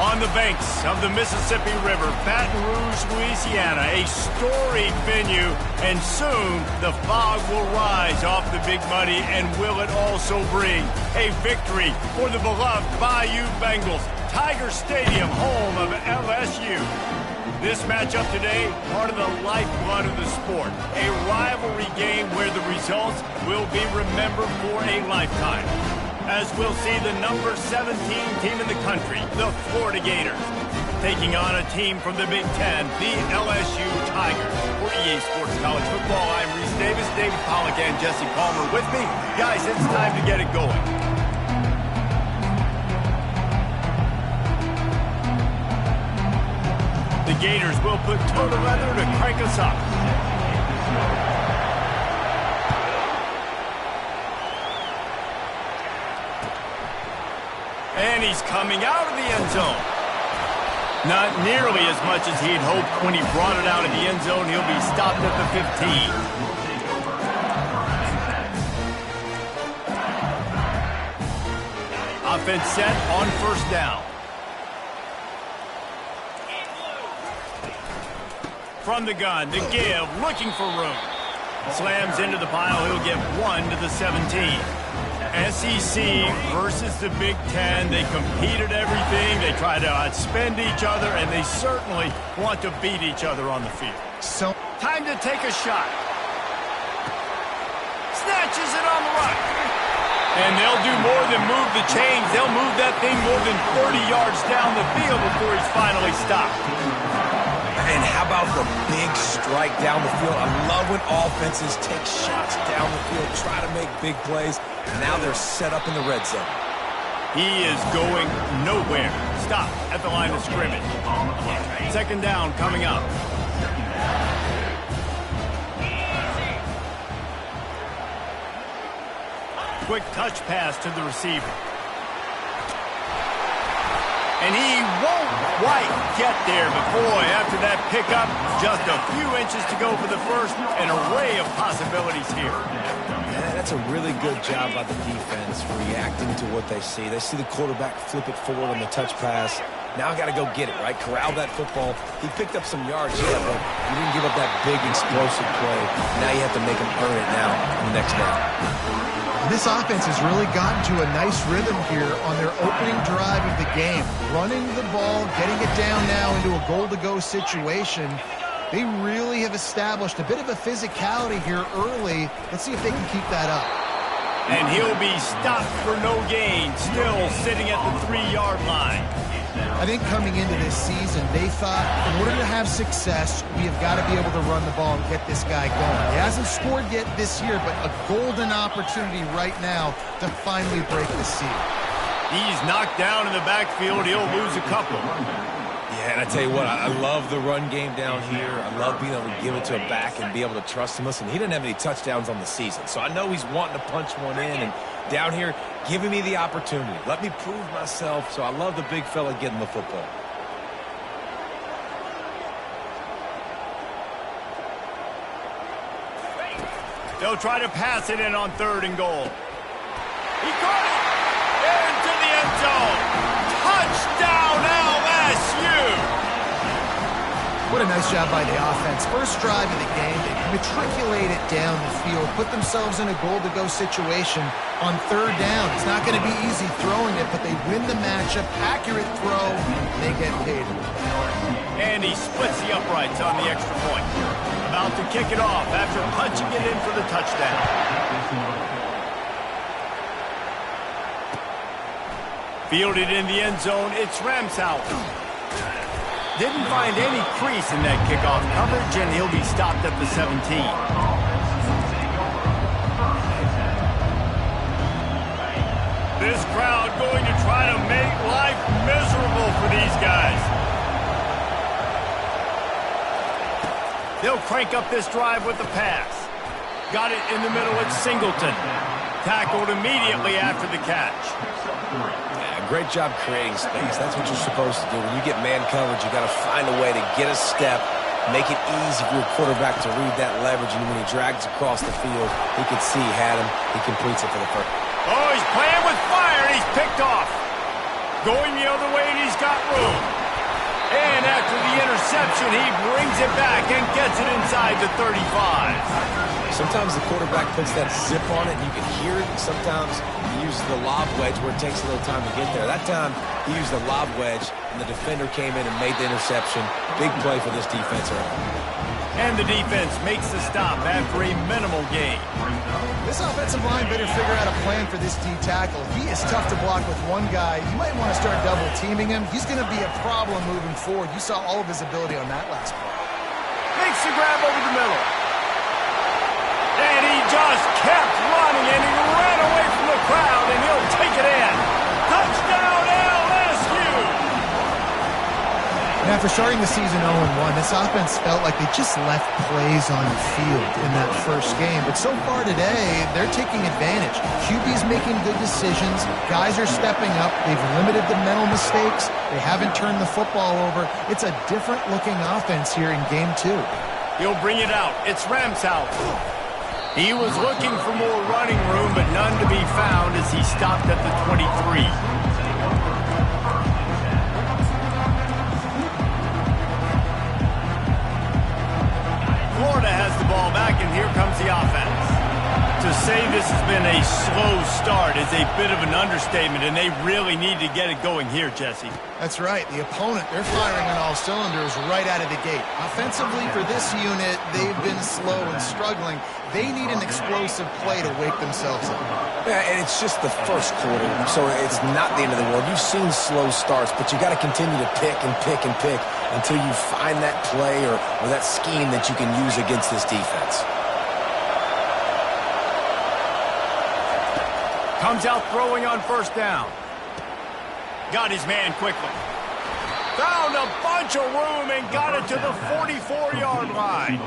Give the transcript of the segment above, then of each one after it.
On the banks of the Mississippi River, Baton Rouge, Louisiana, a storied venue, and soon the fog will rise off the Big Muddy, and will it also bring a victory for the beloved Bayou Bengals. Tiger Stadium, home of LSU. This matchup today, part of the lifeblood of the sport, a rivalry game where the results will be remembered for a lifetime. As we'll see the number 17 team in the country, the Florida Gators, taking on a team from the Big Ten, the LSU Tigers. For EA Sports College Football, I'm Reese Davis, David Pollack, and Jesse Palmer with me. Guys, it's time to get it going. The Gators will put toe to leather to crank us up. And he's coming out of the end zone. Not nearly as much as he'd hoped when he brought it out of the end zone. He'll be stopped at the 15. Offense set on first down. From the gun, the give, looking for room. Slams into the pile. He'll get 1 to the 17. SEC versus the Big Ten. They compete at everything. They try to outspend each other, and they certainly want to beat each other on the field. So, time to take a shot. Snatches it on the run. And they'll do more than move the chains. They'll move that thing more than 30 yards down the field before he's finally stopped. And how about the big strike down the field? I love when offenses take shots down the field, try to make big plays. Now they're set up in the red zone. He is going nowhere. Stop at the line of scrimmage. Second down coming up. Quick touch pass to the receiver. And he won't quite get there, but boy, after that pickup, just a few inches to go for the first. An array of possibilities here. Yeah, that's a really good job by the defense, reacting to what they see. They see the quarterback flip it forward on the touch pass. Now I got to go get it, right? Corral that football. He picked up some yards, yeah, but he didn't give up that big explosive play. Now you have to make him earn it now on the next down. This offense has really gotten to a nice rhythm here on their opening drive of the game. Running the ball, getting it down now into a goal-to-go situation. They really have established a bit of a physicality here early. Let's see if they can keep that up. And he'll be stopped for no gain, still sitting at the 3-yard line. I think coming into this season, they thought in order to have success, we have got to be able to run the ball and get this guy going. He hasn't scored yet this year, but a golden opportunity right now to finally break the seal. He's knocked down in the backfield. He'll lose a couple. Yeah, and I tell you what, I love the run game down here. I love being able to give it to a back and be able to trust him. Listen, he didn't have any touchdowns on the season, so I know he's wanting to punch one in, and down here, giving me the opportunity. Let me prove myself, so I love the big fella getting the football. They'll try to pass it in on 3rd and goal. He caught it into the end zone. Touchdown LSU! What a nice job by the offense. First drive of the game, they matriculate it down the field, put themselves in a goal-to-go situation on 3rd down. It's not going to be easy throwing it, but they win the matchup. Accurate throw, they get paid. And he splits the uprights on the extra point. About to kick it off after punching it in for the touchdown. Fielded in the end zone, it's Ramsauer. Didn't find any crease in that kickoff coverage, and he'll be stopped at the 17. This crowd going to try to make life miserable for these guys. They'll crank up this drive with the pass. Got it in the middle at Singleton. Tackled immediately after the catch. Great job creating space. That's what you're supposed to do. When you get man coverage, you got to find a way to get a step, make it easy for your quarterback to read that leverage, and when he drags across the field, he can see he had him. He completes it for the first. Oh, he's playing with fire, and he's picked off. Going the other way, and he's got room. And after the interception, he brings it back and gets it inside the 35. Sometimes the quarterback puts that zip on it, and you can hear it. Sometimes he uses the lob wedge where it takes a little time to get there. That time, he used the lob wedge, and the defender came in and made the interception. Big play for this defense early. And the defense makes the stop after a minimal gain. This offensive line better figure out a plan for this D tackle. He is tough to block with one guy. You might want to start double teaming him. He's going to be a problem moving forward. You saw all of his ability on that last play. Makes the grab over the middle. And he just kept running, and he ran away from the crowd, and he'll take it in. Touchdown, LSU! And after starting the season 0-1, this offense felt like they just left plays on the field in that first game. But so far today, they're taking advantage. QB's making good decisions. Guys are stepping up. They've limited the mental mistakes. They haven't turned the football over. It's a different-looking offense here in Game 2. He'll bring it out. It's Ramshout. He was looking for more running room, but none to be found as he stopped at the 23. Florida has the ball back, and here comes the offense. To say this has been a slow start is a bit of an understatement, and they really need to get it going here, Jesse. That's right. The opponent, they're firing on all cylinders right out of the gate. Offensively, for this unit, they've been slow and struggling. They need an explosive play to wake themselves up. Yeah, and it's just the first quarter, so it's not the end of the world. You've seen slow starts, but you got to continue to pick and pick and pick until you find that play or that scheme that you can use against this defense. Comes out throwing on first down. Got his man quickly. Found a bunch of room and got it to the 44-yard line.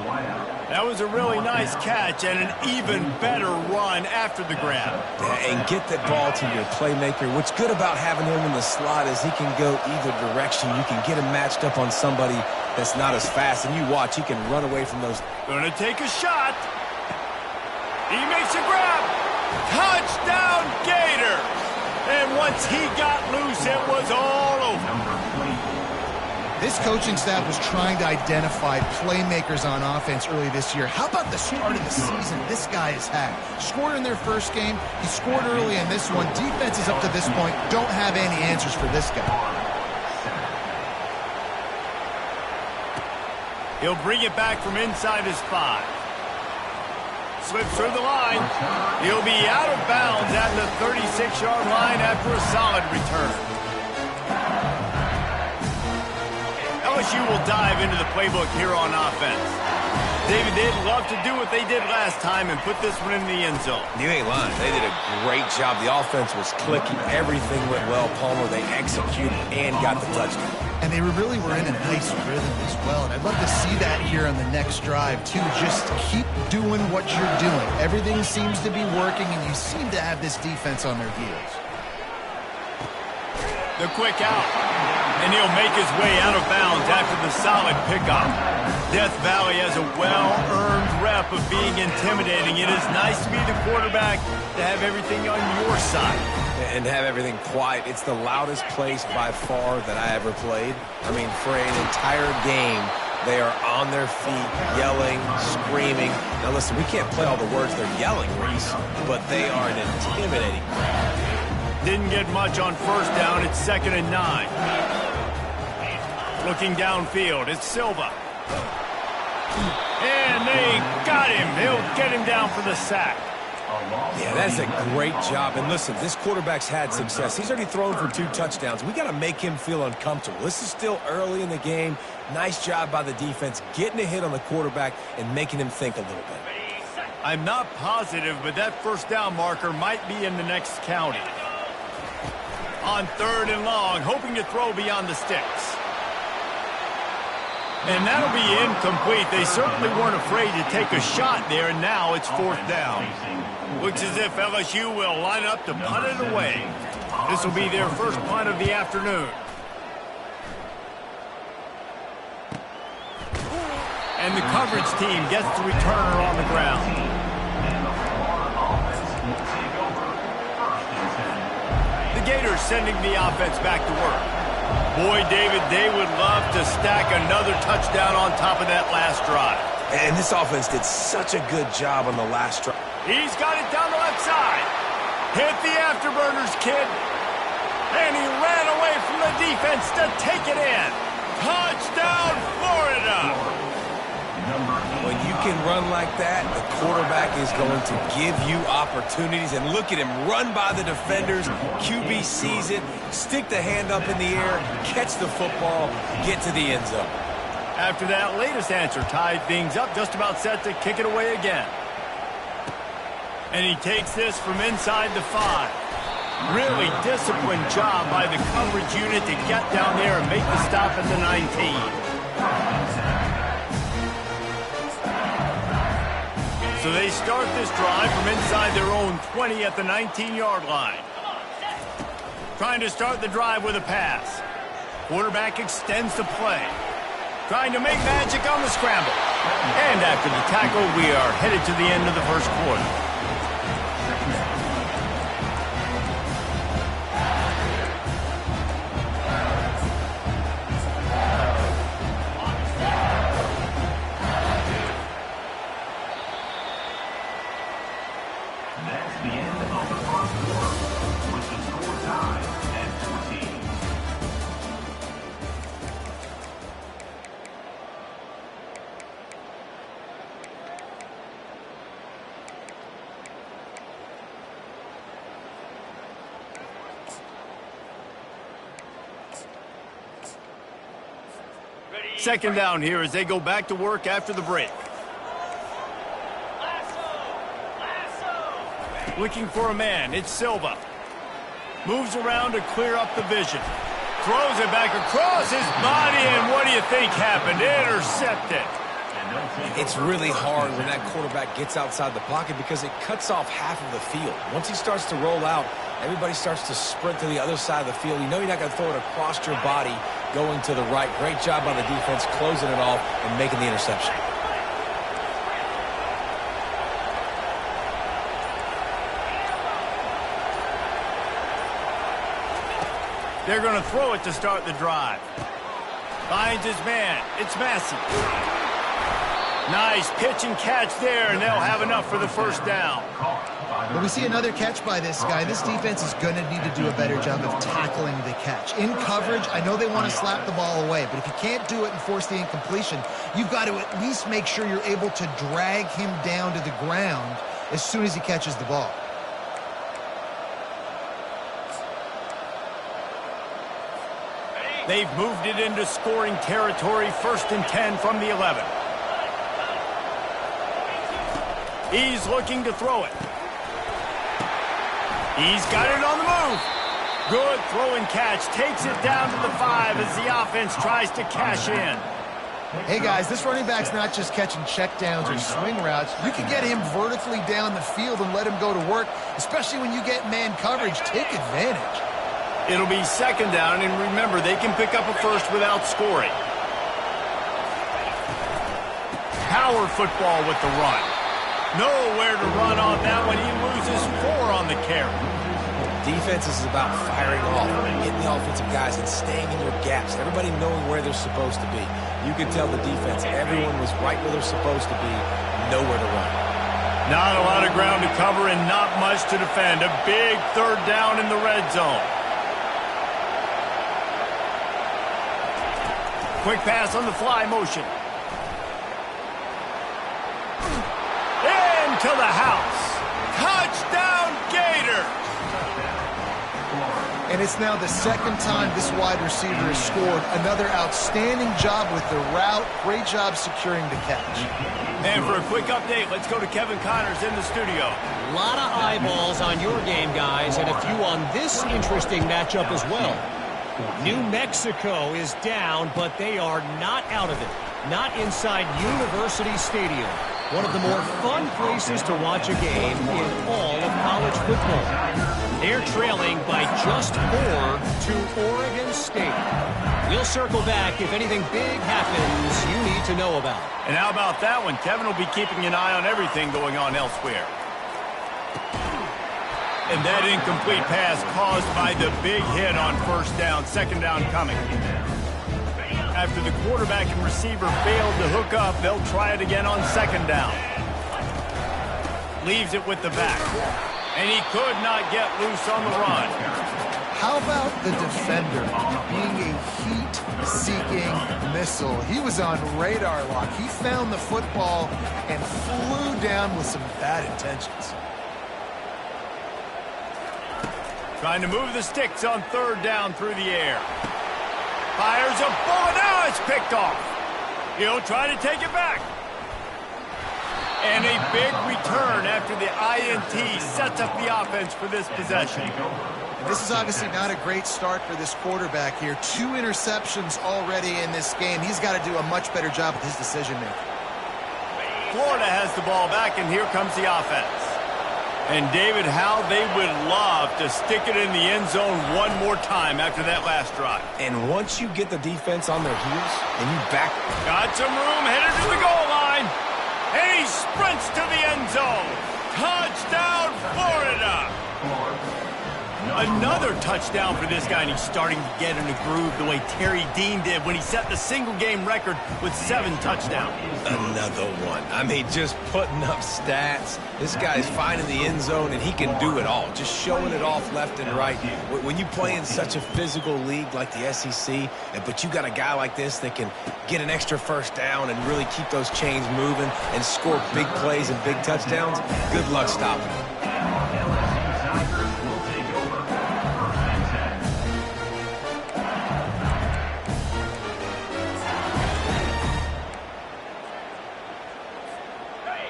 That was a really nice catch and an even better run after the grab. Yeah, and get that ball to your playmaker. What's good about having him in the slot is he can go either direction. You can get him matched up on somebody that's not as fast, and you watch, he can run away from those. Gonna take a shot. He makes a grab. Touchdown, Gator! And once he got loose, it was all over. This coaching staff was trying to identify playmakers on offense early this year. How about the start of the season this guy has had? Scored in their first game. He scored early in this one. Defenses up to this point don't have any answers for this guy. He'll bring it back from inside his 5. Slips through the line. He'll be out of bounds at the 36-yard line after a solid return. LSU will dive into the playbook here on offense. David, they'd love to do what they did last time and put this one in the end zone. You ain't lying. They did a great job. The offense was clicking. Everything went well. Palmer, they executed and got the touchdown. And they really were in a nice rhythm as well. And I'd love to see that here on the next drive, too. Just keep doing what you're doing. Everything seems to be working, and you seem to have this defense on their heels. The quick out. And he'll make his way out of bounds after the solid pickup. Death Valley has a well-earned rep of being intimidating. It is nice to be the quarterback, to have everything on your side. And have everything quiet. It's the loudest place by far that I ever played. I mean, for an entire game, they are on their feet, yelling, screaming. Now listen, we can't play all the words they're yelling, Reese, but they are an intimidating crowd. Didn't get much on first down. It's 2nd and 9. Looking downfield, it's Silva. And they got him. He'll get him down for the sack. Yeah, that's a great job. And listen, this quarterback's had success. He's already thrown for 2 touchdowns. We got to make him feel uncomfortable. This is still early in the game. Nice job by the defense, getting a hit on the quarterback and making him think a little bit. I'm not positive, but that first down marker might be in the next county. On 3rd and long, hoping to throw beyond the sticks. And that'll be incomplete. They certainly weren't afraid to take a shot there, and now it's 4th down. Looks as if LSU will line up to punt it away. This will be their first punt of the afternoon. And the coverage team gets the returner on the ground. The Gators sending the offense back to work. Boy, David, they would love to stack another touchdown on top of that last drive. And this offense did such a good job on the last drive. He's got it down the left side. Hit the afterburners, kid. And he ran away from the defense to take it in. Touchdown, Florida! When you can run like that, the quarterback is going to give you opportunities. And look at him run by the defenders. QB sees it, stick the hand up in the air, catch the football, get to the end zone. After that latest answer tied things up, just about set to kick it away again. And he takes this from inside the 5. Really disciplined job by the coverage unit to get down there and make the stop at the 19. So they start this drive from inside their own 20 at the 19-yard line. Trying to start the drive with a pass. Quarterback extends the play. Trying to make magic on the scramble. And after the tackle, we are headed to the end of the first quarter. Second down here as they go back to work after the break. Looking for a man. It's Silva. Moves around to clear up the vision. Throws it back across his body, and what do you think happened? Intercepted. It's really hard when that quarterback gets outside the pocket because it cuts off half of the field. Once he starts to roll out, everybody starts to sprint to the other side of the field. You know you're not going to throw it across your body going to the right. Great job by the defense closing it off and making the interception. They're going to throw it to start the drive. Finds his man. It's Massey. Nice pitch and catch there, and they'll have enough for the first down. But we see another catch by this guy. This defense is going to need to do a better job of tackling the catch. In coverage, I know they want to slap the ball away, but if you can't do it and force the incompletion, you've got to at least make sure you're able to drag him down to the ground as soon as he catches the ball. They've moved it into scoring territory, 1st and 10 from the 11. He's looking to throw it. He's got it on the move. Good throw and catch. Takes it down to the 5 as the offense tries to cash in. Hey, guys, this running back's not just catching checkdowns or swing routes. You can get him vertically down the field and let him go to work, especially when you get man coverage. Take advantage. It'll be second down, and remember, they can pick up a first without scoring. Power football with the run. Nowhere to run on that one. He loses 4 on the carry. Defense is about firing off, hitting the offensive guys, and staying in your gaps. Everybody knowing where they're supposed to be. You can tell the defense, everyone was right where they're supposed to be, nowhere to run. Not a lot of ground to cover and not much to defend. A big third down in the red zone. Quick pass on the fly motion. Into the house. Touchdown, Gator! And it's now the second time this wide receiver has scored. Another outstanding job with the route. Great job securing the catch. And for a quick update, let's go to Kevin Connors in the studio. A lot of eyeballs on your game, guys, and a few on this interesting matchup as well. New Mexico is down, but they are not out of it. Not inside University Stadium. One of the more fun places to watch a game in all of college football. They're trailing by just 4 to Oregon State. We'll circle back if anything big happens you need to know about. And how about that one? Kevin will be keeping an eye on everything going on elsewhere. And that incomplete pass caused by the big hit on first down, second down coming. After the quarterback and receiver failed to hook up, they'll try it again on second down. Leaves it with the back. And he could not get loose on the run. How about the defender being a heat-seeking missile? He was on radar lock. He found the football and flew down with some bad intentions. Trying to move the sticks on third down through the air. Fires a ball. Now it's picked off. He'll try to take it back. And a big return after the INT sets up the offense for this possession. This is obviously not a great start for this quarterback here. 2 interceptions already in this game. He's got to do a much better job with his decision-making. Florida has the ball back, and here comes the offense. And, David, how they would love to stick it in the end zone one more time after that last drive. And once you get the defense on their heels and you back... Got some room, headed to the goal line. And he sprints to the end zone. Touchdown, Florida. Another touchdown for this guy, and he's starting to get in a groove the way Terry Dean did when he set the single-game record with 7 touchdowns. Another one. I mean, just putting up stats. This guy's finding the end zone, and he can do it all. Just showing it off left and right. When you play in such a physical league like the SEC, but you got a guy like this that can get an extra first down and really keep those chains moving and score big plays and big touchdowns, good luck stopping him.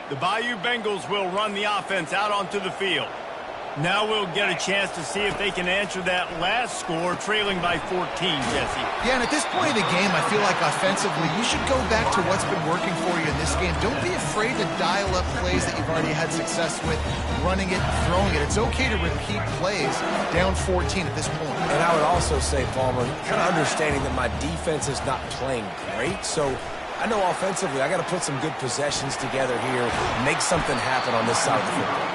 The Bayou Bengals will run the offense out onto the field. Now we'll get a chance to see if they can answer that last score, trailing by 14, Jesse. Yeah, and at this point of the game, I feel like offensively, you should go back to what's been working for you in this game. Don't be afraid to dial up plays that you've already had success with, running it, throwing it. It's okay to repeat plays down 14 at this point. And I would also say, Palmer, kind of understanding that my defense is not playing great, so I know offensively I got to put some good possessions together here, make something happen on this side of the football.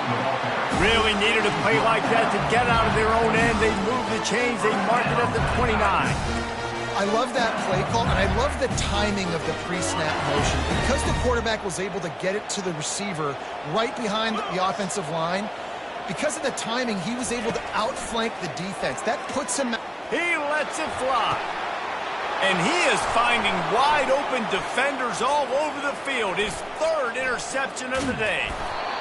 Really needed a play like that to get out of their own end. They move the chains. They mark it at the 29. I love that play call, and I love the timing of the pre-snap motion. Because the quarterback was able to get it to the receiver right behind the offensive line, because of the timing, he was able to outflank the defense. That puts him... He lets it fly. And he is finding wide-open defenders all over the field. His 3rd interception of the day.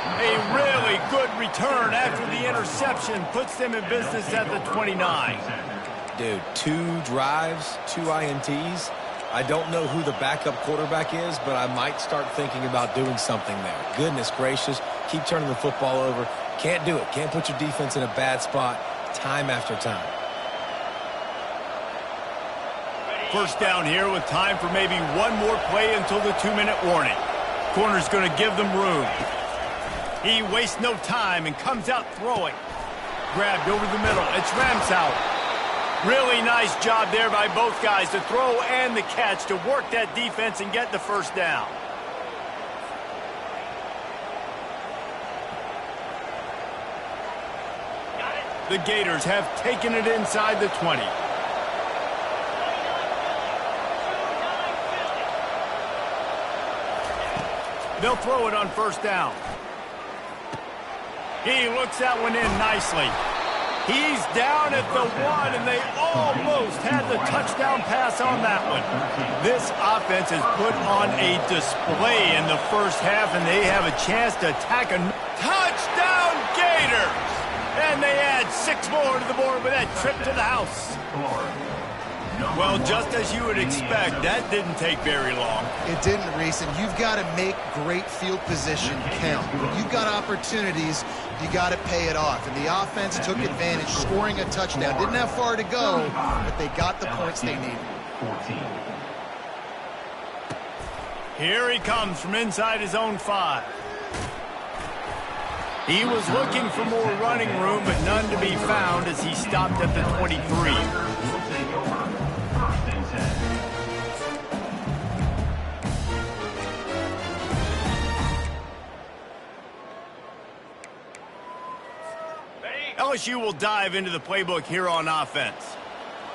A really good return after the interception puts them in business at the 29. Dude, 2 drives, 2 INTs. I don't know who the backup quarterback is, but I might start thinking about doing something there. Goodness gracious, keep turning the football over. Can't do it. Can't put your defense in a bad spot time after time. First down here with time for maybe one more play until the 2-minute warning. Corner's going to give them room. He wastes no time and comes out throwing. Grabbed over the middle. It's Ramsauer. Really nice job there by both guys to throw and the catch to work that defense and get the first down. The Gators have taken it inside the 20. They'll throw it on first down. He looks that one in nicely. He's down at the 1, and they almost had the touchdown pass on that one. This offense has put on a display in the first half, and they have a chance to attack a touchdown Gators. And they add 6 more to the board with that trip to the house. Well, just as you would expect, that didn't take very long. It didn't, Reese, and you've got to make great field position count. When you've got opportunities, you got to pay it off. And the offense took advantage, scoring a touchdown. Didn't have far to go, but they got the points they needed. Here he comes from inside his own 5. He was looking for more running room, but none to be found as he stopped at the 23. LSU will dive into the playbook here on offense.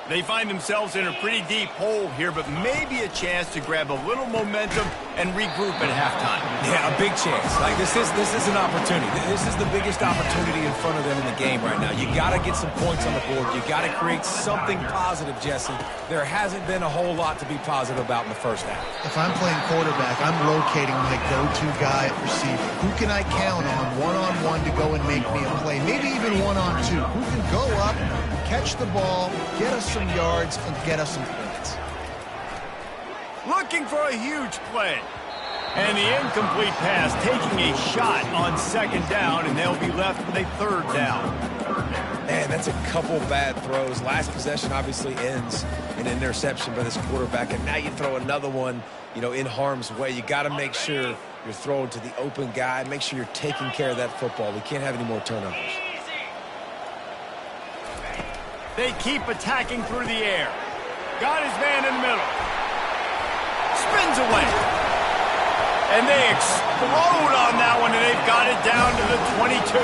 They find themselves in a pretty deep hole here, but maybe a chance to grab a little momentum and regroup at halftime. Yeah, a big chance. Like this is an opportunity. This is the biggest opportunity in front of them in the game right now. You got to get some points on the board. You got to create something positive, Jesse. There hasn't been a whole lot to be positive about in the first half. If I'm playing quarterback, I'm rotating my go-to guy at receiver. Who can I count on one-on-one to go and make me a play? Maybe even one-on-two. Who can go up, catch the ball, get us some yards, and get us some points. Looking for a huge play. And the incomplete pass taking a shot on second down, and they'll be left with a third down. Man, that's a couple bad throws. Last possession obviously ends in an interception by this quarterback, and now you throw another one, in harm's way. You got to make sure you're throwing to the open guy. Make sure you're taking care of that football. We can't have any more turnovers. They keep attacking through the air. Got his man in the middle. Spins away. And they explode on that one, and they've got it down to the 22.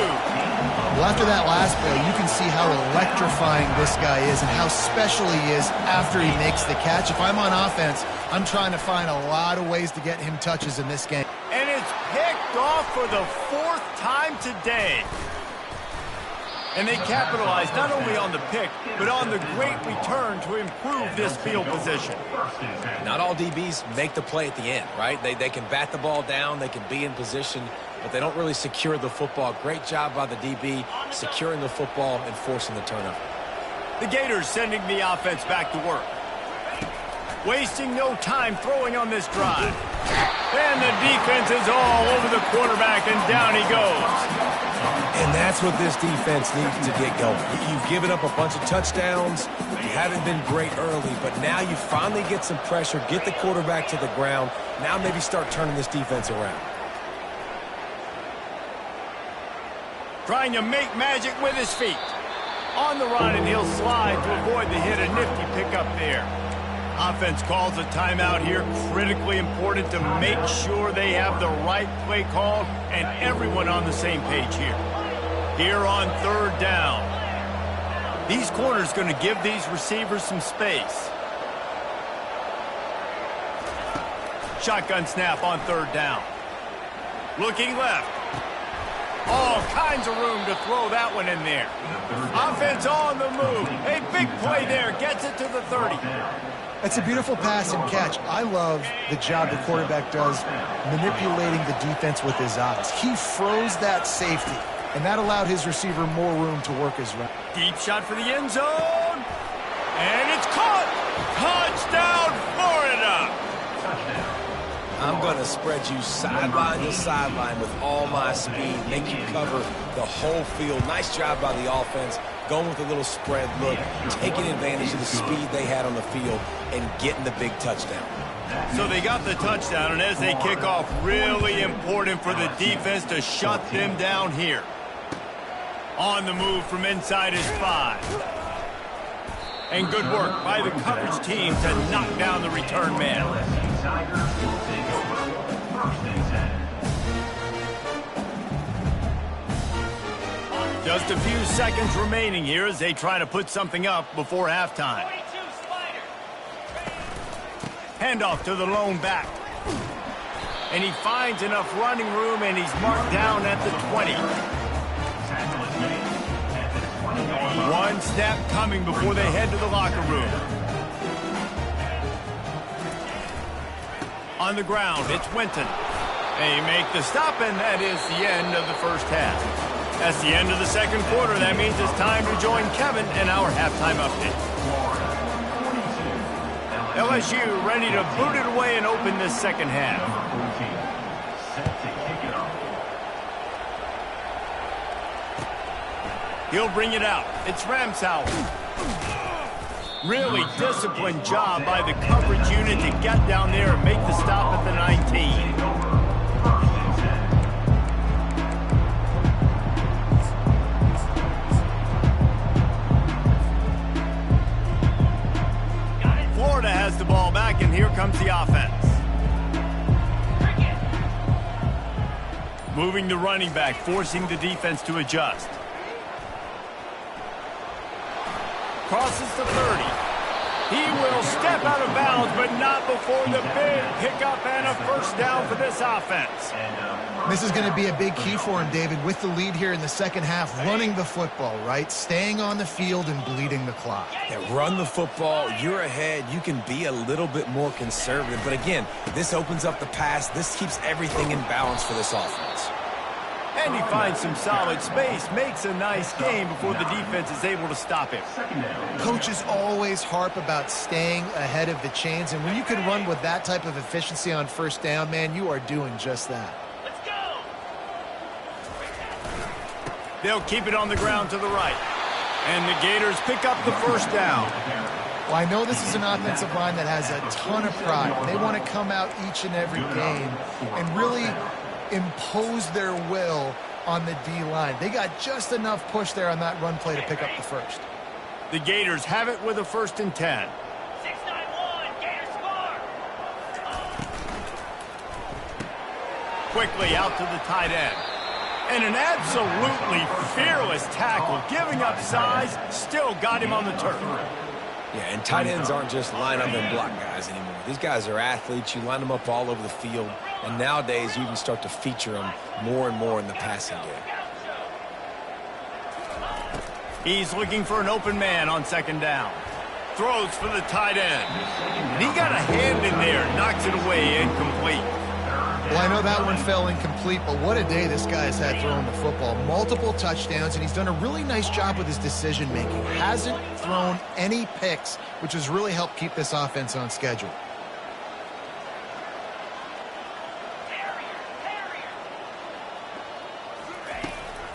Well, after that last play, you can see how electrifying this guy is and how special he is after he makes the catch. If I'm on offense, I'm trying to find a lot of ways to get him touches in this game. And it's picked off for the fourth time today. And they capitalize not only on the pick, but on the great return to improve this field position. Not all DBs make the play at the end, right? They can bat the ball down, they can be in position, but they don't really secure the football. Great job by the DB securing the football and forcing the turnover. The Gators sending the offense back to work. Wasting no time throwing on this drive. And the defense is all over the quarterback, and down he goes. And that's what this defense needs to get going. You've given up a bunch of touchdowns. You haven't been great early, but now you finally get some pressure, get the quarterback to the ground. Now maybe start turning this defense around. Trying to make magic with his feet. On the run, and he'll slide to avoid the hit. A nifty pickup there. Offense calls a timeout here. Critically important to make sure they have the right play call and everyone on the same page here. Here on third down. These corners going to give these receivers some space. Shotgun snap on third down. Looking left. All kinds of room to throw that one in there. Offense on the move. A big play there. Gets it to the 30. That's a beautiful pass and catch. I love the job the quarterback does manipulating the defense with his eyes. He froze that safety, and that allowed his receiver more room to work his route. Deep shot for the end zone. And it's caught. Touchdown, Florida. I'm going to spread you sideline to sideline with all my speed, make you cover the whole field. Nice job by the offense, going with a little spread look, taking advantage of the speed they had on the field, and getting the big touchdown. So they got the touchdown, and as they kick off, really important for the defense to shut them down here. On the move from inside his 5. And good work by the coverage team to knock down the return man. Just a few seconds remaining here as they try to put something up before halftime. Handoff to the lone back. And he finds enough running room, and he's marked down at the 20. One snap coming before they head to the locker room. On the ground, it's Winton. They make the stop, and that is the end of the first half. That's the end of the second quarter. That means it's time to join Kevin in our halftime update. LSU ready to boot it away and open this second half. He'll bring it out. It's Ramsauer. Really disciplined job by the coverage unit to get down there and make the stop at the 19. Florida has the ball back, and here comes the offense. Moving the running back, forcing the defense to adjust. crosses the 30. He will step out of bounds, but not before the big pickup and a first down for this offense. This is going to be a big key for him, David, with the lead here in the second half, running the football, right? Staying on the field and bleeding the clock. Yeah, run the football. You're ahead. You can be a little bit more conservative. But again, this opens up the pass. This keeps everything in balance for this offense. And he finds some solid space, makes a nice game before the defense is able to stop him. Coaches always harp about staying ahead of the chains, and when you can run with that type of efficiency on first down, man, you are doing just that. They'll keep it on the ground to the right. And the Gators pick up the first down. Well, I know this is an offensive line that has a ton of pride. They want to come out each and every game and really impose their will on the D-line. They got just enough push there on that run play to pick up the first. The Gators have it with a 1st and 10. 6-9-1, Gators score! Quickly out to the tight end. And an absolutely fearless tackle, giving up size, still got him on the turf. Yeah, and tight ends aren't just line up and block guys anymore. These guys are athletes. You line them up all over the field. And nowadays, you even start to feature them more and more in the passing game. He's looking for an open man on 2nd down. Throws for the tight end. And he got a hand in there, knocks it away, incomplete. Well, I know that one fell incomplete, but what a day this guy has had throwing the football. Multiple touchdowns, and he's done a really nice job with his decision-making. Hasn't thrown any picks, which has really helped keep this offense on schedule.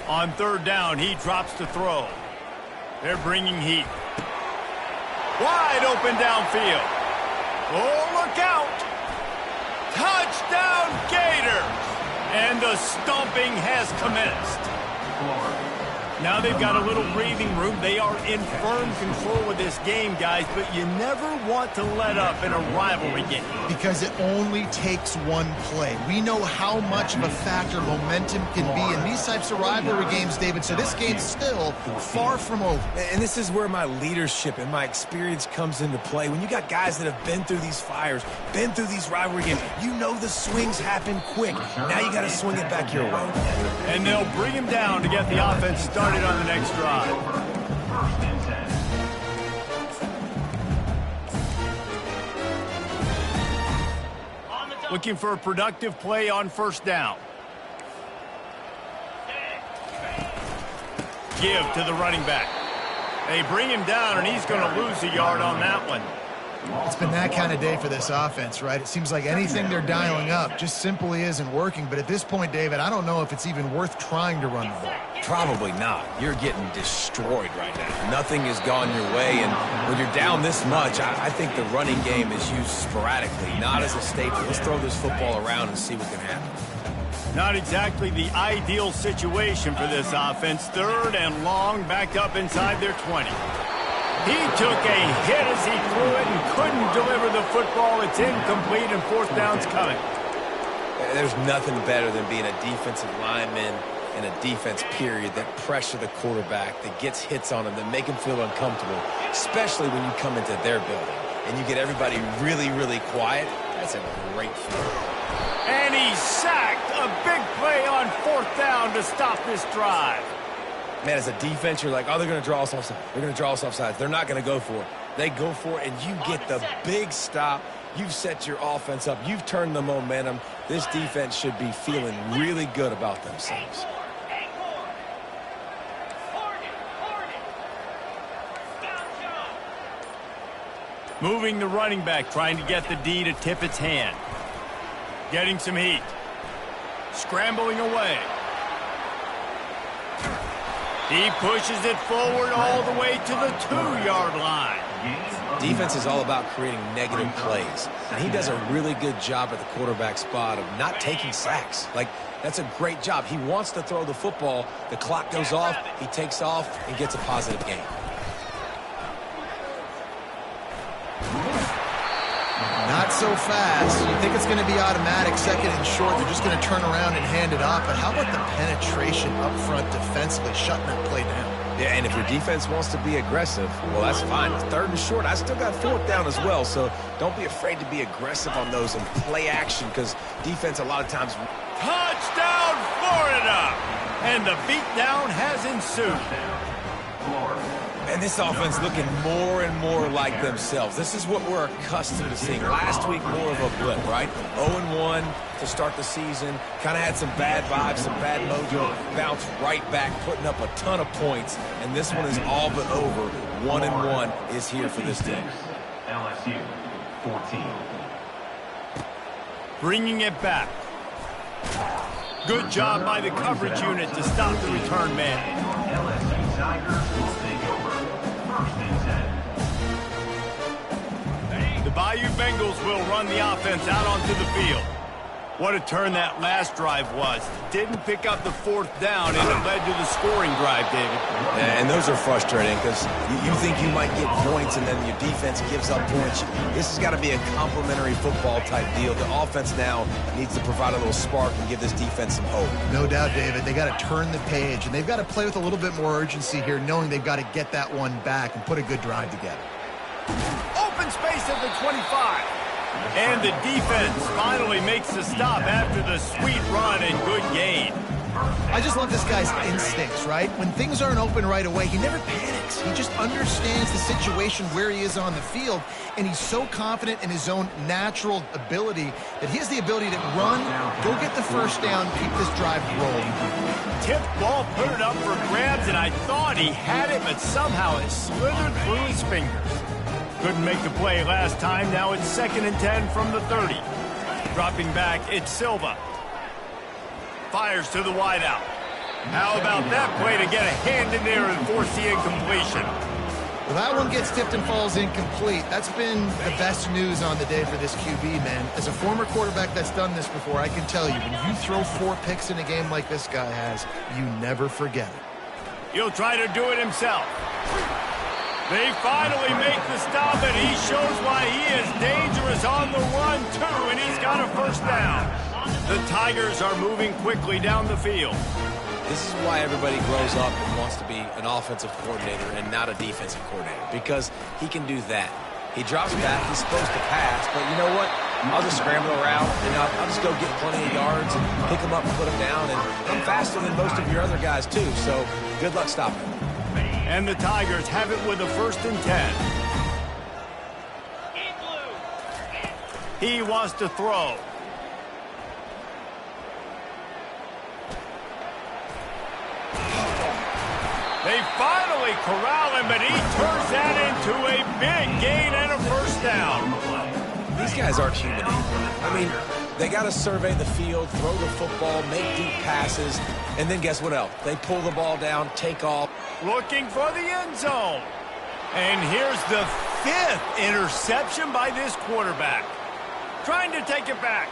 On 3rd down, he drops to throw. They're bringing heat. Wide open downfield. Oh, look out! Touchdown, Gators! And the stomping has commenced. Now they've got a little breathing room. They are in firm control of this game, guys, but you never want to let up in a rivalry game. Because it only takes one play. We know how much of a factor momentum can be in these types of rivalry games, David, so this game's still far from over. And this is where my leadership and my experience comes into play. When you got guys that have been through these fires, been through these rivalry games, you know the swings happen quick. Now you got to swing it back your way. And they'll bring him down to get the offense started on the next drive. Looking for a productive play on 1st down. Give to the running back. They bring him down, and he's going to lose a yard on that one. It's been that kind of day for this offense, right? It seems like anything they're dialing up just simply isn't working. But at this point, David, I don't know if it's even worth trying to run the ball. Probably not. You're getting destroyed right now. Nothing has gone your way, and when you're down this much, I think the running game is used sporadically, not as a staple. Let's throw this football around and see what can happen. Not exactly the ideal situation for this offense. 3rd and long, back up inside their 20. He took a hit as he threw it and couldn't deliver the football. It's incomplete, and 4th down's coming. There's nothing better than being a defensive lineman in a defense period that pressure the quarterback, that gets hits on him, that make him feel uncomfortable, especially when you come into their building and you get everybody really, really quiet. That's a great feeling. And he sacked. A big play on 4th down to stop this drive. Man, as a defense, you're like, oh, they're going to draw us offside. They're going to draw us offside. They're not going to go for it. They go for it, and you get the big stop. You've set your offense up. You've turned the momentum. This defense should be feeling really good about themselves. Moving the running back, trying to get the D to tip its hand. Getting some heat. Scrambling away. He pushes it forward all the way to the 2-yard line. Defense is all about creating negative plays. And he does a really good job at the quarterback spot of not taking sacks. Like, that's a great job. He wants to throw the football. The clock goes off. He takes off and gets a positive gain. Not so fast. You think it's going to be automatic, 2nd and short. They're just going to turn around and hand it off. But how about the penetration up front defensively, shutting that play down? Yeah, and if your defense wants to be aggressive, well, that's fine. It's 3rd and short. I still got 4th down as well, so don't be afraid to be aggressive on those and play action because defense a lot of times... Touchdown, Florida! And the beatdown has ensued. And this offense looking more and more like themselves. This is what we're accustomed to seeing. Last week, more of a blip, right? 0-1 to start the season. Kind of had some bad vibes, some bad mojo. Bounced right back, putting up a ton of points. And this one is all but over. 1-1 is here for this team. LSU 14. Bringing it back. Good job by the coverage unit to stop the return man. LSU Tigers will take over 1st and 10. The Bayou Bengals will run the offense out onto the field. What a turn that last drive was. Didn't pick up the 4th down, and it led to the scoring drive, David. And those are frustrating because you think you might get points and then your defense gives up points. This has got to be a complementary football type deal. The offense now needs to provide a little spark and give this defense some hope. No doubt, David. They got to turn the page, and they've got to play with a little bit more urgency here, knowing they've got to get that one back and put a good drive together. Open space at the 25. And the defense finally makes the stop after the sweet run and good gain. I just love this guy's instincts, right? When things aren't open right away, he never panics. He just understands the situation where he is on the field, and he's so confident in his own natural ability that he has the ability to run, go get the 1st down, keep this drive rolling. Tipped ball, put it up for grabs, and I thought he had it, but somehow it slithered through his fingers. Couldn't make the play last time. Now it's 2nd and 10 from the 30. Dropping back, it's Silva. Fires to the wideout. How about that play to get a hand in there and force the incompletion? Well, that one gets tipped and falls incomplete. That's been the best news on the day for this QB, man. As a former quarterback that's done this before, I can tell you, when you throw 4 picks in a game like this guy has, you never forget it. He'll try to do it himself. They finally make the stop, and he shows why he is dangerous on the run, too, and he's got a 1st down. The Tigers are moving quickly down the field. This is why everybody grows up and wants to be an offensive coordinator and not a defensive coordinator, because he can do that. He drops back, he's supposed to pass, but you know what? I'll just scramble around, and I'll just go get plenty of yards and pick them up and put them down, and I'm faster than most of your other guys, too, so good luck stopping. And the Tigers have it with a 1st and 10. He wants to throw. They finally corral him, but he turns that into a big gain and a 1st down. These guys aren't human. I mean, they got to survey the field, throw the football, make deep passes, and then guess what else? They pull the ball down, take off. Looking for the end zone. And here's the 5th interception by this quarterback. Trying to take it back.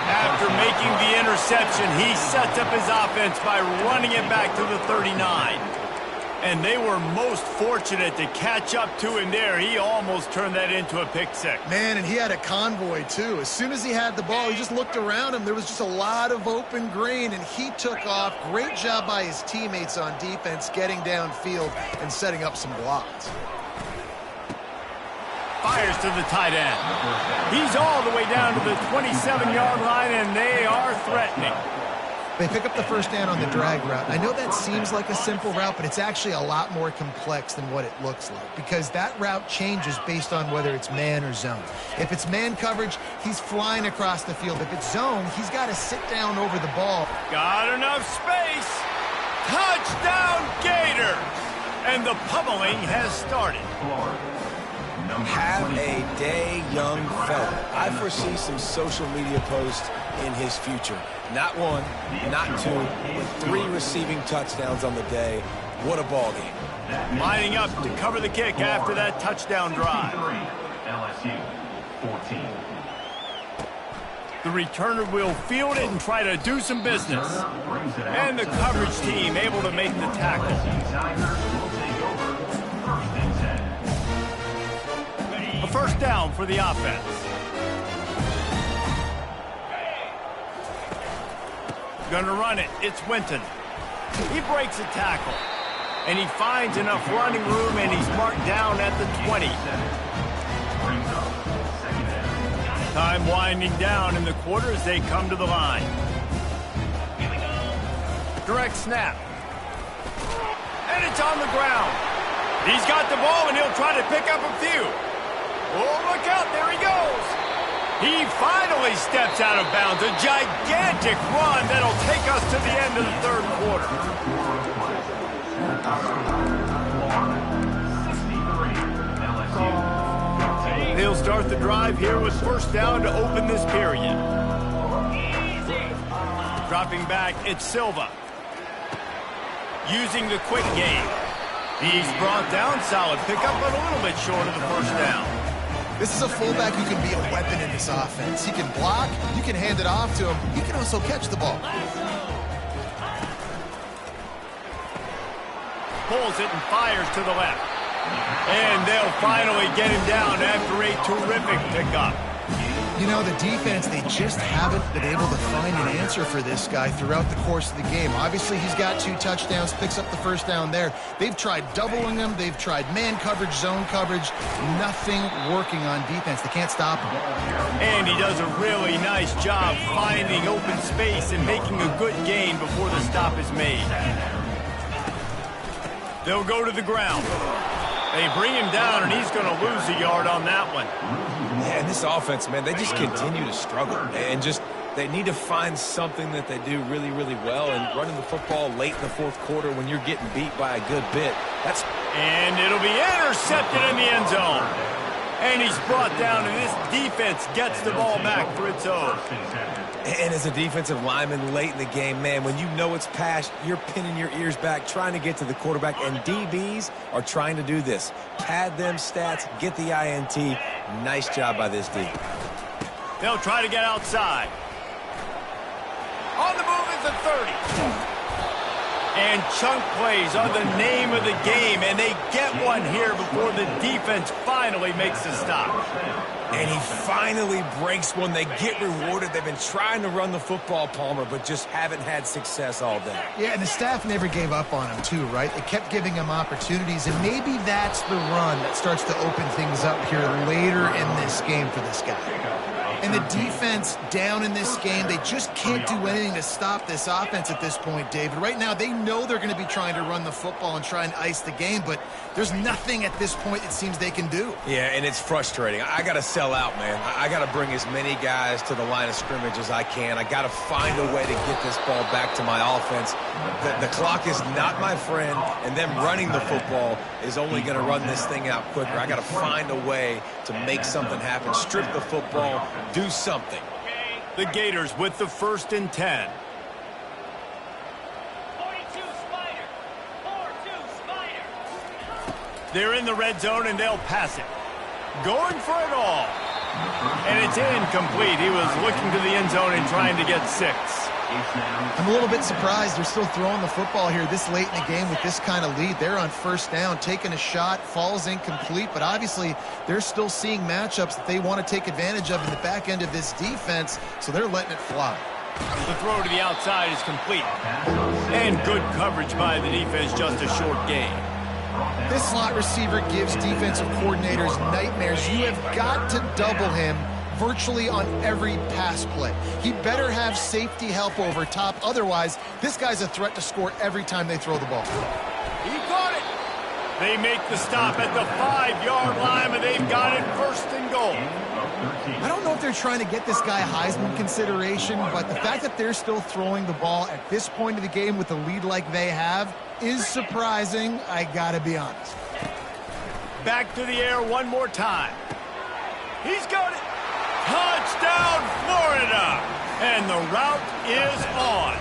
After making the interception, he sets up his offense by running it back to the 39. And they were most fortunate to catch up to him there. He almost turned that into a pick six. Man, and he had a convoy, too. As soon as he had the ball, he just looked around him. There was just a lot of open green, and he took off. Great job by his teammates on defense, getting downfield and setting up some blocks. Fires to the tight end. He's all the way down to the 27-yard line, and they are threatening. They pick up the 1st down on the drag route. I know that seems like a simple route, but it's actually a lot more complex than what it looks like, because that route changes based on whether it's man or zone. If it's man coverage, he's flying across the field. If it's zone, he's got to sit down over the ball. Got enough space. Touchdown, Gators! And the pummeling has started. Have a day, young fella. I foresee some social media posts in his future. Not 1, not 2, but 3 receiving touchdowns on the day. What a ball game. Lining up to cover the kick after that touchdown drive. LSU 14. The returner will field it and try to do some business. And the coverage team able to make the tackle. Tigers will take over 1st and 10. A 1st down for the offense. Gonna run it. It's Winton. He breaks a tackle. And he finds enough running room, and he's marked down at the 20. Time winding down in the quarter as they come to the line. Direct snap. And it's on the ground. He's got the ball, and he'll try to pick up a few. Oh, look out. There he goes. He finally steps out of bounds. A gigantic run that'll take us to the end of the third quarter. They'll start the drive here with first down to open this period. Dropping back, it's Silva. Using the quick game. He's brought down, solid pickup, but a little bit short of the first down. This is a fullback who can be a weapon in this offense. He can block, you can hand it off to him, he can also catch the ball. Pulls it and fires to the left. And they'll finally get him down after a terrific pickup. You know, the defense, they just haven't been able to find an answer for this guy throughout the course of the game. Obviously, he's got 2 touchdowns, picks up the first down there. They've tried doubling him. They've tried man coverage, zone coverage. Nothing working on defense. They can't stop him. And he does a really nice job finding open space and making a good gain before the stop is made. They'll go to the ground. They bring him down, and he's going to lose a yard on that one. Yeah, and this offense, man, they just continue to struggle. And just, they need to find something that they do really, really well. And running the football late in the fourth quarter when you're getting beat by a good bit, that's... And it'll be intercepted in the end zone. And he's brought down, and this defense gets the ball back for its own. And as a defensive lineman late in the game, man, when you know it's past, you're pinning your ears back, trying to get to the quarterback, and DBs are trying to do this. Pad them stats, get the INT. Nice job by this D. They'll try to get outside. On the move is the 30. And chunk plays are the name of the game, and they get one here before the defense finally makes the stop. And he finally breaks one. They get rewarded. They've been trying to run the football, Palmer, but just haven't had success all day. Yeah, and the staff never gave up on him, too, right? They kept giving him opportunities, and maybe that's the run that starts to open things up here later in this game for this guy. And the defense down in this game, they just can't do anything to stop this offense at this point, David. Right now, they know they're going to be trying to run the football and try and ice the game, but there's nothing at this point it seems they can do. Yeah, and it's frustrating. I got to sell out, man. I got to bring as many guys to the line of scrimmage as I can. I got to find a way to get this ball back to my offense. The clock is not my friend, and them running the football is only going to run this thing out quicker. I got to find a way to make something happen, strip the football, do something. The Gators with the 1st and 10. 42 Spider. 4-2 Spider. They're in the red zone, and they'll pass it. Going for it all. And it's incomplete. He was looking to the end zone and trying to get 6. I'm a little bit surprised they're still throwing the football here this late in the game with this kind of lead. They're on first down, taking a shot, falls incomplete, but obviously they're still seeing matchups that they want to take advantage of in the back end of this defense, so they're letting it fly. The throw to the outside is complete. And good coverage by the defense, just a short gain. This slot receiver gives defensive coordinators nightmares. You have got to double him virtually on every pass play. He better have safety help over top. Otherwise, this guy's a threat to score every time they throw the ball. He got it. They make the stop at the 5-yard line, and they've got it 1st and goal. I don't know if they're trying to get this guy Heisman consideration, but the fact that they're still throwing the ball at this point of the game with a lead like they have is surprising, I gotta be honest. Back to the air one more time. He's got it. Touchdown, Florida! And the route is on.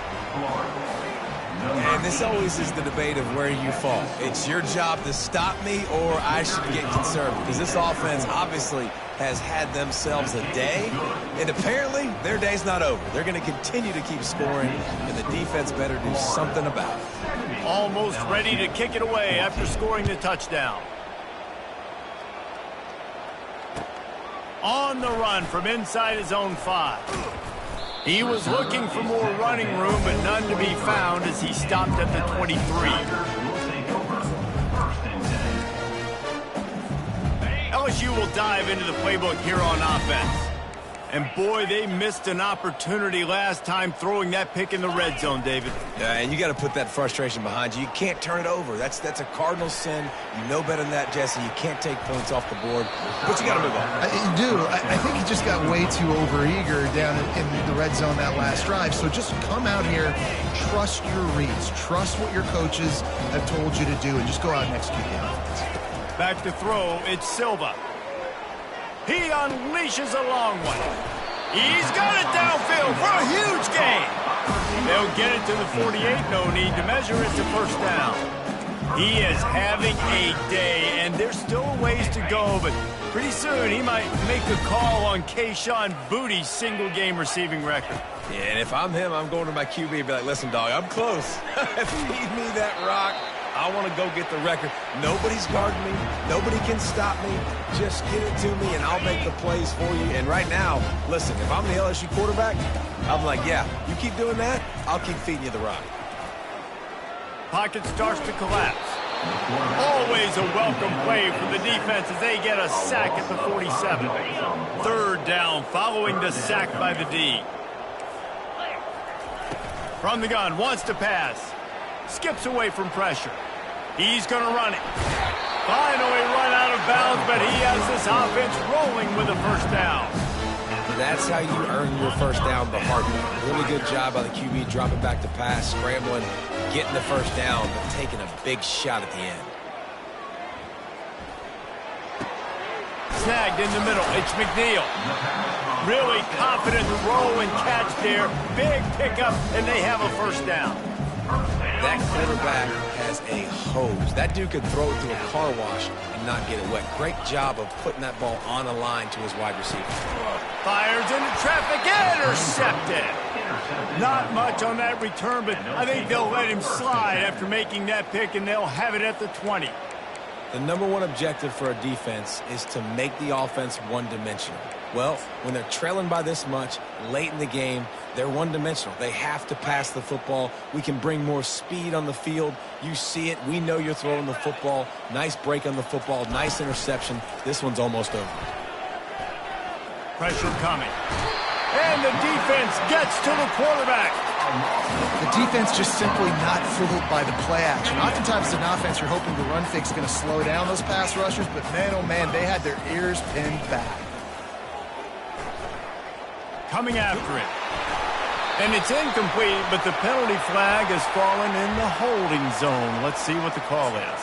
And this always is the debate of where you fall. It's your job to stop me, or I should get conservative. Because this offense obviously has had themselves a day, and apparently their day's not over. They're going to continue to keep scoring, and the defense better do something about it. Almost ready to kick it away after scoring the touchdown. On the run from inside his own 5. He was looking for more running room, but none to be found as he stopped at the 23. LSU will dive into the playbook here on offense. And boy, they missed an opportunity last time throwing that pick in the red zone, David. Yeah, and you got to put that frustration behind you. You can't turn it over. That's a cardinal sin. You know better than that, Jesse. You can't take points off the board, but you got to move on. You do. I think he just got way too overeager down in the red zone that last drive. So just come out here, trust your reads, trust what your coaches have told you to do, and just go out and execute the offense. Back to throw, it's Silva. He unleashes a long one. He's got it downfield for a huge gain. They'll get it to the 48. No need to measure it to first down. He is having a day, and there's still a ways to go, but pretty soon he might make a call on Kayshon Boutte's single-game receiving record. Yeah, and if I'm him, I'm going to my QB and be like, listen, dog, I'm close. Feed me that rock. I want to go get the record. Nobody's guarding me. Nobody can stop me. Just give it to me, and I'll make the plays for you. And right now, listen, if I'm the LSU quarterback, I'm like, yeah, you keep doing that, I'll keep feeding you the rock. Pocket starts to collapse. Always a welcome play for the defense as they get a sack at the 47. Third down following the sack by the D. From the gun, wants to pass. Skips away from pressure. He's going to run it. Finally run out of bounds, but he has this offense rolling with a first down. That's how you earn your first down the hard way. Really good job by the QB, dropping back to pass, scrambling, getting the first down, but taking a big shot at the end. Snagged in the middle. It's McNeil. Really confident roll and catch there. Big pickup, and they have a first down. That quarterback has a hose. That dude could throw it through a car wash and not get it wet. Great job of putting that ball on a line to his wide receiver. Fires into traffic, intercepted. Not much on that return, but I think they'll let him slide after making that pick, and they'll have it at the 20. The number one objective for a defense is to make the offense one-dimensional. Well, when they're trailing by this much, late in the game, they're one-dimensional. They have to pass the football. We can bring more speed on the field. You see it. We know you're throwing the football. Nice break on the football. Nice interception. This one's almost over. Pressure coming. And the defense gets to the quarterback. The defense just simply not fooled by the play action. Oftentimes, as an offense, you're hoping the run fake's going to slow down those pass rushers, but man, oh man, they had their ears pinned back. Coming after it. And it's incomplete, but the penalty flag has fallen in the holding zone. Let's see what the call is.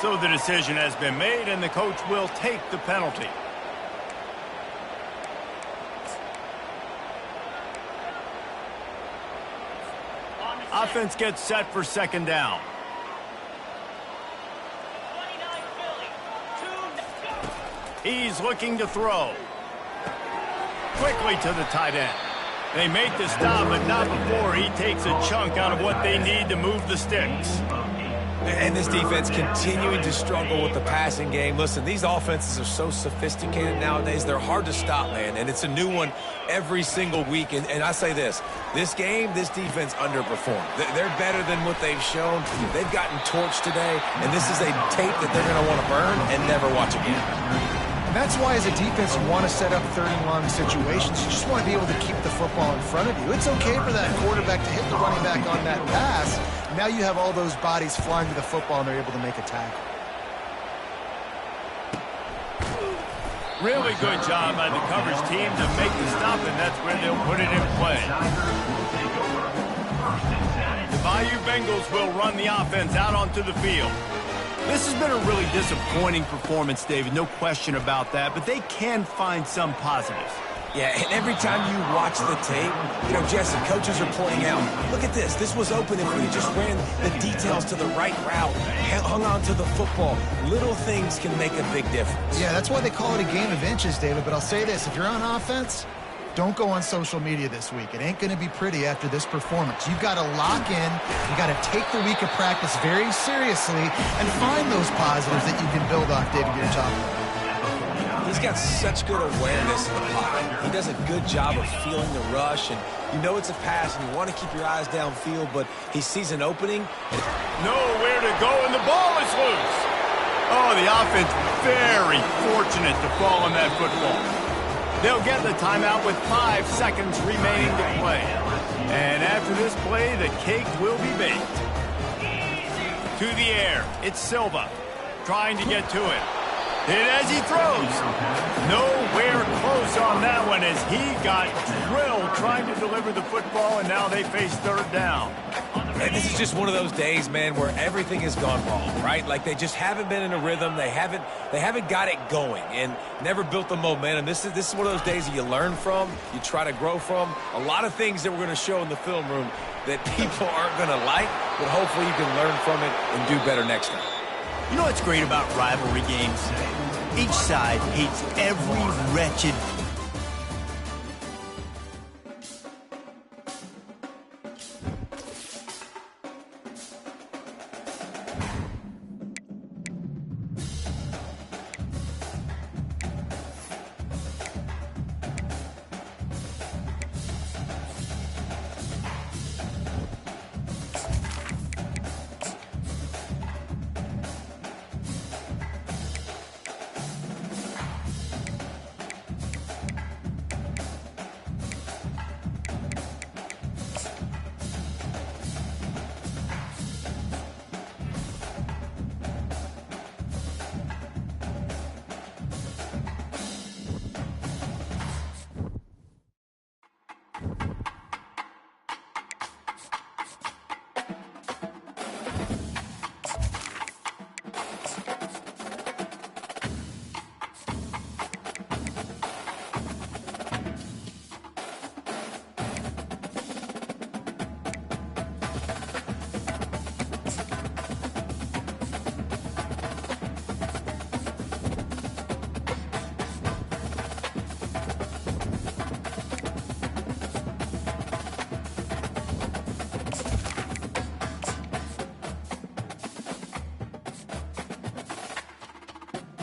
So the decision has been made, and the coach will take the penalty. Offense gets set for second down. He's looking to throw. Quickly to the tight end. They make the stop, but not before he takes a chunk out of what they need to move the sticks. And this defense continuing to struggle with the passing game. Listen, these offenses are so sophisticated nowadays. They're hard to stop, man. And it's a new one every single week. And I say this game, this defense underperformed. They're better than what they've shown. They've gotten torched today. And this is a tape that they're going to want to burn and never watch again. And that's why, as a defense, you want to set up third and long situations. You just want to be able to keep the football in front of you. It's okay for that quarterback to hit the running back on that pass. Now you have all those bodies flying to the football, and they're able to make a tackle. Really good job by the coverage team to make the stop, and that's where they'll put it in play. The Bayou Bengals will run the offense out onto the field. This has been a really disappointing performance, David, no question about that, but they can find some positives. Yeah, and every time you watch the tape, you know, Jesse, coaches are pointing out, look at this. This was open if we just ran the details to the right route, hung on to the football. Little things can make a big difference. Yeah, that's why they call it a game of inches, David. But I'll say this, if you're on offense, don't go on social media this week. It ain't going to be pretty after this performance. You've got to lock in. You got to take the week of practice very seriously and find those positives that you can build off, David, you're talking about. He's got such good awareness in the pocket. He does a good job of feeling the rush, and you know it's a pass, and you want to keep your eyes downfield, but he sees an opening. Nowhere to go, and the ball is loose. Oh, the offense very fortunate to fall on that football. They'll get the timeout with 5 seconds remaining to play. And after this play, the cake will be baked. To the air, it's Silva trying to get to it. And as he throws, nowhere close on that one as he got drilled trying to deliver the football, and now they face third down. And this is just one of those days, man, where everything has gone wrong, right? Like they just haven't been in a rhythm. They haven't got it going and never built the momentum. This is one of those days that you learn from, you try to grow from. A lot of things that we're going to show in the film room that people aren't going to like, but hopefully you can learn from it and do better next time. You know what's great about rivalry games? Each side hates every wretched